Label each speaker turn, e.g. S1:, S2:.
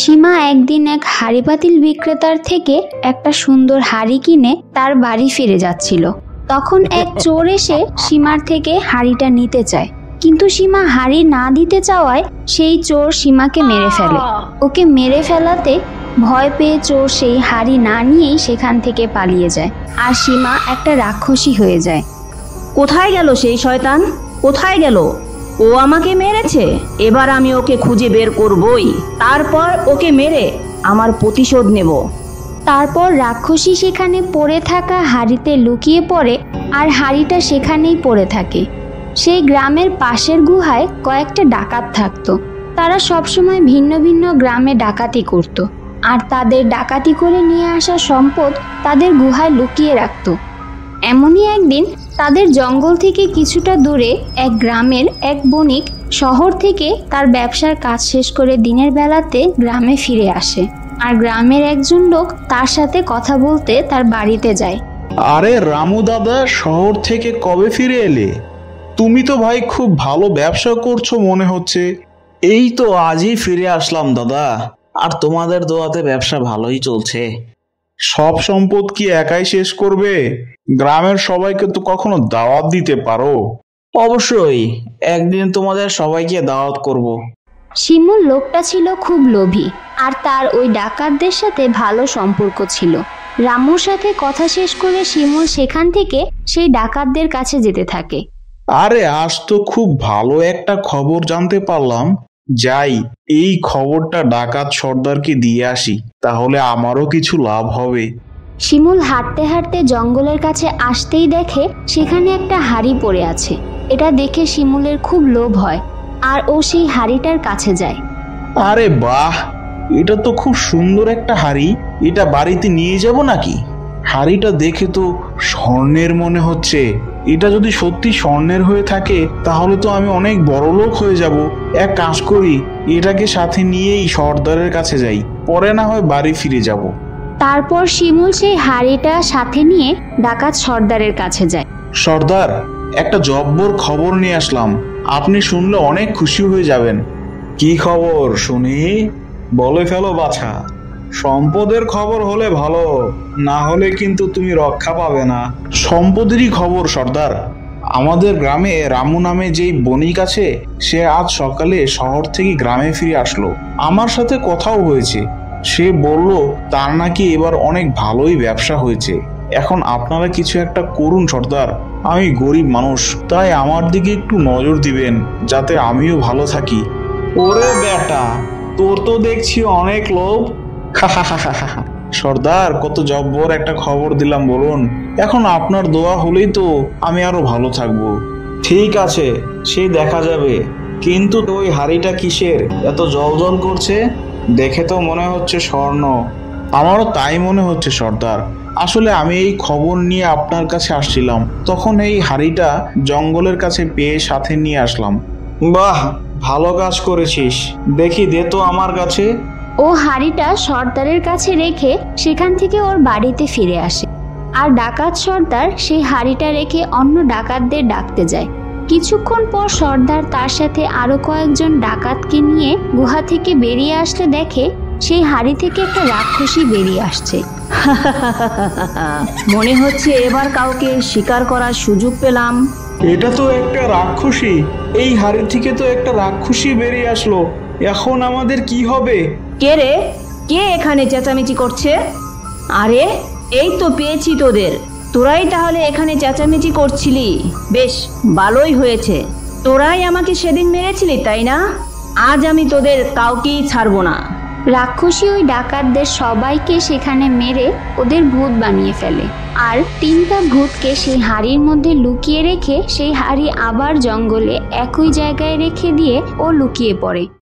S1: সীমা একদিন এক হাঁড়ি পাতিল বিক্রেতার থেকে একটা সুন্দর হাঁড়ি কিনে তার বাড়ি ফিরে যাচ্ছিল। তখন এক চোর এসে সীমার থেকে হাঁড়িটা নিতে চায়, কিন্তু সীমা হাঁড়ি না দিতে চাওয়ায় সেই চোর সীমাকে মেরে ফেলে। ওকে মেরে ফেলাতে ভয় পেয়ে চোর সেই হাঁড়ি না নিয়েই সেখান থেকে পালিয়ে যায়, আর সীমা একটা রাক্ষসী হয়ে যায়।
S2: কোথায় গেল সেই শয়তান? কোথায় গেল? ও আমাকে মেরেছে, এবার আমি ওকে খুঁজে বের করবই, তারপর ওকে মেরে আমার প্রতিশোধ নেব।
S1: তারপর রাক্ষসী সেখানে পড়ে থাকা হাঁড়িতে লুকিয়ে পড়ে, আর হাঁড়িটা সেখানেই পড়ে থাকে। সেই গ্রামের পাশের গুহায় কয়েকটা ডাকাত থাকতো। তারা সবসময় ভিন্ন ভিন্ন গ্রামে ডাকাতি করত, আর তাদের ডাকাতি করে নিয়ে আসা সম্পদ তাদের গুহায় লুকিয়ে রাখত। এমনই একদিন তাদের জঙ্গল থেকে কিছুটা দূরে এক গ্রামের এক বণিক শহর থেকে তার ব্যবসার কাজ শেষ করে দিনের বেলাতে গ্রামে ফিরে আসে, আর গ্রামের একজন লোক তার সাথে কথা বলতে তার বাড়িতে যায়।
S3: আরে রামু দাদা, শহর থেকে কবে ফিরে এলে? তুমি তো ভাই খুব ভালো ব্যবসা করছো মনে হচ্ছে।
S4: এই তো আজই ফিরে আসলাম দাদা, আর তোমাদের দোয়াতে ব্যবসা ভালোই চলছে।
S3: সব সম্পদ কি একাই শেষ করবে? গ্রামের সবাইকে তো কখনো দাওয়াত দিতে পারো।
S4: অবশ্যই, একদিন তোমাদের সবাইকে দাওয়াত করব।
S1: শিমুল লোকটা ছিল খুব লোভী, আর তার ওই ডাকাতদের সাথে ভালো সম্পর্ক ছিল। রামুর সাথে কথা শেষ করে শিমুল সেখান থেকে সেই ডাকাতদের কাছে যেতে থাকে।
S3: আরে আজ তো খুব ভালো একটা খবর জানতে পারলাম, যাই এই খবরটা ডাকাত সর্দারকে দিয়ে আসি, তাহলে আমারও কিছু লাভ হবে।
S1: শিমুল হাঁটতে হাঁটতে জঙ্গলের কাছে আসতেই দেখে সেখানে একটা হাঁড়ি পড়ে আছে। এটা দেখে শিমুলের খুব লোভ হয়, আর ও সেই হাঁড়িটার কাছে যায়।
S3: আরে বাহ, এটা তো খুব সুন্দর একটা হাঁড়ি। এটা বাড়িতে নিয়ে যাব নাকি? হাঁড়িটা দেখে তো স্বর্ণের মনে হচ্ছে। এটা যদি সত্যি স্বর্ণের হয়ে থাকে তাহলে তো আমি অনেক বড় লোক হয়ে যাব। এক কাজ করি, এটাকে সাথে নিয়েই সর্দারের কাছে যাই, পরে না হয় বাড়ি ফিরে যাব।
S1: তারপর শিমুল সেই হাঁড়িটা সাথে নিয়ে ডাকাত সর্দারের কাছে যায়।
S3: সর্দার, একটা জব্বর খবর নিয়ে আসলাম, আপনি শুনলে অনেক খুশি হয়ে যাবেন। কি খবর শুনি? বলে ফেলো বাছা। সম্পদের খবর হলে ভালো, না হলে কিন্তু তুমি রক্ষা পাবে না। সম্পদেরই খবর সর্দার। আমাদের গ্রামে রামু নামে যেই বণিক আছে, সে আজ সকালে শহর থেকে গ্রামে ফিরে আসলো। আমার সাথে কথাও হয়েছে। সে বলল তার নাকি এবার অনেক ভালোই ব্যবসা হয়েছে। এখন আপনারা কিছু একটা করুন সর্দার। আমি গরিব মানুষ, তাই আমার দিকে একটু নজর দিবেন, যাতে আমিও ভালো থাকি।
S4: ওরে বেটা, তোর তো দেখছি অনেক লোভ।
S3: সর্দার, কত জব্বর একটা খবর দিলাম বলুন। এখন আপনার দোয়া হলেই তো আমি আরো ভালো থাকবো।
S4: ঠিক আছে, সেই দেখা যাবে, কিন্তু ওই হাড়িটা কিসের? এত জল করছে, দেখে তো মনে হচ্ছে স্বর্ণ।
S3: আমারও তাই মনে হচ্ছে সর্দার। আসলে আমি এই খবর নিয়ে আপনার কাছে আসছিলাম, তখন এই হাড়িটা জঙ্গলের কাছে পেয়ে সাথে নিয়ে আসলাম।
S4: বাহ, ভালো কাজ করেছিস। দেখি দে তো আমার কাছে।
S1: ও হাঁড়িটা সর্দারের কাছে রেখে সেখান থেকে ওর বাড়িতে ফিরে আসে, আর ডাকাত সর্দার সেই হাঁড়িটা রেখে অন্য ডাকাতদের ডাকতে যায়। কিছুক্ষণ পর সর্দার তার সাথে আরো কয়েকজন ডাকাতকে নিয়ে গুহা থেকে বেরিয়ে আসলে দেখে সেই হাঁড়ি থেকে একটা রাক্ষসী বেরিয়ে আসছে।
S2: মনে হচ্ছে এবার কাউকে শিকার করার সুযোগ পেলাম।
S3: এটা তো একটা রাক্ষসী। এই হাড়ি থেকে তো একটা রাক্ষসী বেরিয়ে আসলো। এখন আমাদের কি হবে?
S2: কে রে? কে এখানে চেঁচামেচি করছে? আরে এই তো পেয়েছি তোদের। তোরাই তাহলে এখানে চেঁচামেচি করছিলি? বেশ ভালোই হয়েছে, তোরাই আমাকে সেদিন মেরেছিলি তাই না? আজ আমি তোদের কাউকেই ছাড়বো না।
S1: রাক্ষসী ওই ডাকাতদের সবাইকে সেখানে মেরে ওদের ভূত বানিয়ে ফেলে, আর তিনটা ভূতকে সেই হাড়ির মধ্যে লুকিয়ে রেখে সেই হাড়ি আবার জঙ্গলে একই জায়গায় রেখে দিয়ে ও লুকিয়ে পড়ে।